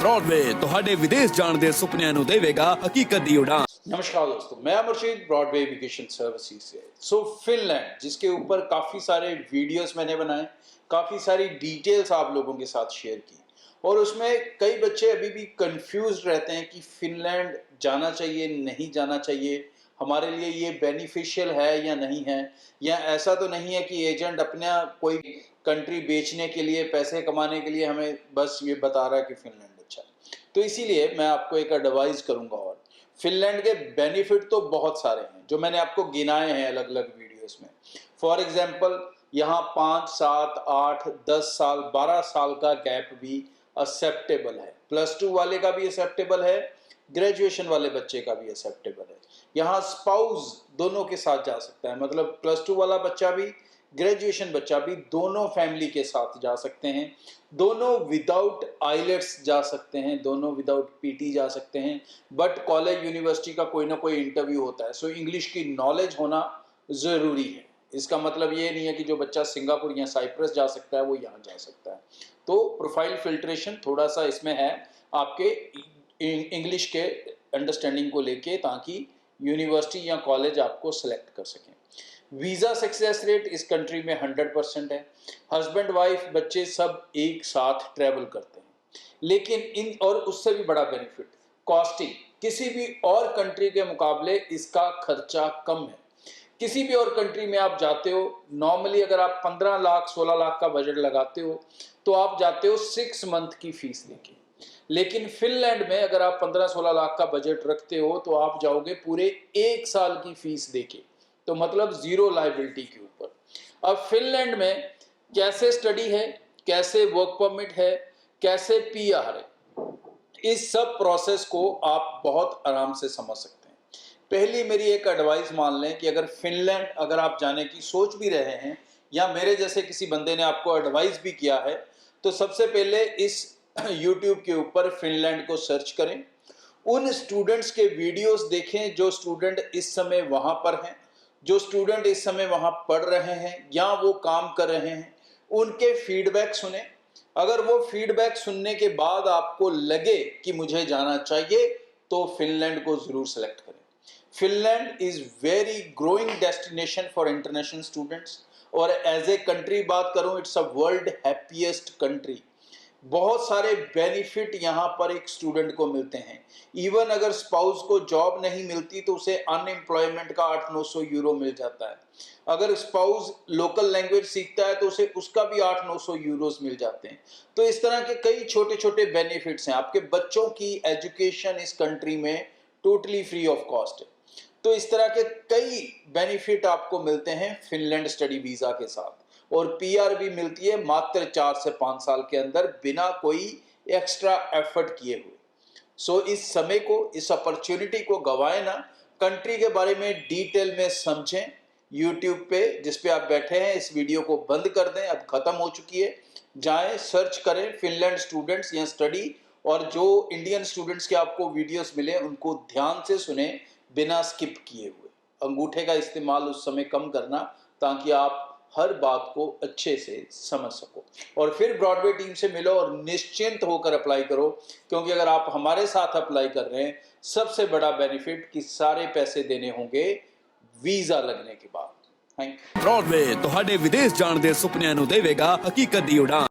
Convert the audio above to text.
Broadway ਤੁਹਾਡੇ ਵਿਦੇਸ਼ ਜਾਣ ਦੇ ਸੁਪਨਿਆਂ ਨੂੰ ਦੇਵੇਗਾ ਹਕੀਕਤ ਦੀ ਉਡਾਨ। नमस्कार दोस्तों, मैं मुर्शीद ब्रॉडवे एजुकेशन सर्विसेज से। फिनलैंड, जिसके ऊपर काफ़ी सारे वीडियोस मैंने बनाए, काफ़ी सारी डिटेल्स आप लोगों के साथ शेयर की, और उसमें कई बच्चे अभी भी कंफ्यूज रहते हैं कि फिनलैंड जाना चाहिए नहीं जाना चाहिए, हमारे लिए ये बेनिफिशियल है या नहीं है, या ऐसा तो नहीं है कि एजेंट अपना कोई कंट्री बेचने के लिए, पैसे कमाने के लिए हमें बस ये बता रहा है कि फिनलैंड अच्छा है। तो इसीलिए मैं आपको एक एडवाइस करूँगा। और फिनलैंड के बेनिफिट तो बहुत सारे हैं जो मैंने आपको गिनाए हैं अलग अलग वीडियोस में। फॉर एग्जांपल, यहाँ 5, 7, 8, 10 साल, 12 साल का गैप भी एक्सेप्टेबल है। +2 वाले का भी एक्सेप्टेबल है, ग्रेजुएशन वाले बच्चे का भी एक्सेप्टेबल है। यहाँ स्पाउस दोनों के साथ जा सकता है, मतलब +2 वाला बच्चा भी, ग्रेजुएशन बच्चा भी, दोनों फैमिली के साथ जा सकते हैं। दोनों विदाउट आइलेट्स जा सकते हैं, दोनों विदाउट पीटी जा सकते हैं। बट कॉलेज यूनिवर्सिटी का कोई ना कोई इंटरव्यू होता है, सो इंग्लिश की नॉलेज होना ज़रूरी है। इसका मतलब ये नहीं है कि जो बच्चा सिंगापुर या साइप्रस जा सकता है वो यहाँ जा सकता है। तो प्रोफाइल फिल्ट्रेशन थोड़ा सा इसमें है आपके इंग्लिश के अंडरस्टैंडिंग को लेके, ताकि यूनिवर्सिटी या कॉलेज आपको सेलेक्ट कर सकें। वीज़ा सक्सेस रेट इस कंट्री में 100% है। हस्बैंड वाइफ बच्चे सब एक साथ ट्रैवल करते हैं। लेकिन इन और उससे भी बड़ा बेनिफिट, कॉस्टिंग किसी भी और कंट्री के मुकाबले इसका खर्चा कम है। किसी भी और कंट्री में आप जाते हो, नॉर्मली अगर आप 15 लाख 16 लाख का बजट लगाते हो तो आप जाते हो 6 मंथ की फीस लेके। लेकिन फिनलैंड में अगर आप 15-16 लाख का बजट रखते हो तो आप जाओगे पूरे 1 साल की फीस देके, तो मतलब जीरो लायबिलिटी के ऊपर। अब फिनलैंड में कैसे स्टडी है, कैसे वर्क परमिट है, कैसे पीआर है, इस सब प्रोसेस को आप बहुत आराम से समझ सकते हैं। पहली मेरी एक एडवाइस मान लें कि अगर फिनलैंड अगर आप जाने की सोच भी रहे हैं, या मेरे जैसे किसी बंदे ने आपको एडवाइस भी किया है, तो सबसे पहले इस यूट्यूब के ऊपर फिनलैंड को सर्च करें, उन स्टूडेंट्स के वीडियोस देखें जो स्टूडेंट इस समय वहाँ पर हैं, जो स्टूडेंट इस समय वहाँ पढ़ रहे हैं या वो काम कर रहे हैं, उनके फीडबैक सुने। अगर वो फीडबैक सुनने के बाद आपको लगे कि मुझे जाना चाहिए, तो फिनलैंड को ज़रूर सेलेक्ट करें। Finland is very growing destination for international students, और एज ए कंट्री बात करूँ, it's a world happiest country. बहुत सारे बेनिफिट यहाँ पर एक स्टूडेंट को मिलते हैं। इवन अगर स्पाउस को जॉब नहीं मिलती तो उसे अनएम्प्लॉयमेंट का 800-900 यूरो मिल जाता है। अगर स्पाउस लोकल लैंग्वेज सीखता है तो उसे उसका भी 800-900 यूरोस मिल जाते हैं। तो इस तरह के कई छोटे छोटे बेनिफिट्स हैं। आपके बच्चों की एजुकेशन इस कंट्री में टोटली फ्री ऑफ कॉस्ट है। तो इस तरह के कई बेनिफिट आपको मिलते हैं फिनलैंड स्टडी वीज़ा के साथ, और पीआर भी मिलती है मात्र 4 से 5 साल के अंदर, बिना कोई एक्स्ट्रा एफर्ट किए हुए। सो इस समय को, इस अपॉर्चुनिटी को गवाएं ना। कंट्री के बारे में डिटेल में समझें। यूट्यूब पे जिस पे आप बैठे हैं, इस वीडियो को बंद कर दें, अब खत्म हो चुकी है। जाएं, सर्च करें फिनलैंड स्टूडेंट्स या स्टडी, और जो इंडियन स्टूडेंट्स के आपको वीडियोस मिले उनको ध्यान से सुने, बिना स्किप किए हुए। अंगूठे का इस्तेमाल उस समय कम करना, ताकि आप हर बात को अच्छे से समझ सको। और फिर ब्रॉडवे टीम से मिलो और निश्चिंत होकर अप्लाई करो, क्योंकि अगर आप हमारे साथ अप्लाई कर रहे हैं, सबसे बड़ा बेनिफिट कि सारे पैसे देने होंगे वीज़ा लगने के बाद। Thank you. ब्रॉडवे ਤੁਹਾਡੇ ਵਿਦੇਸ਼ ਜਾਣ ਦੇ ਸੁਪਨਿਆਂ ਨੂੰ ਦੇਵੇਗਾ ਹਕੀਕਤ ਦੀ ਉਡਾਨ।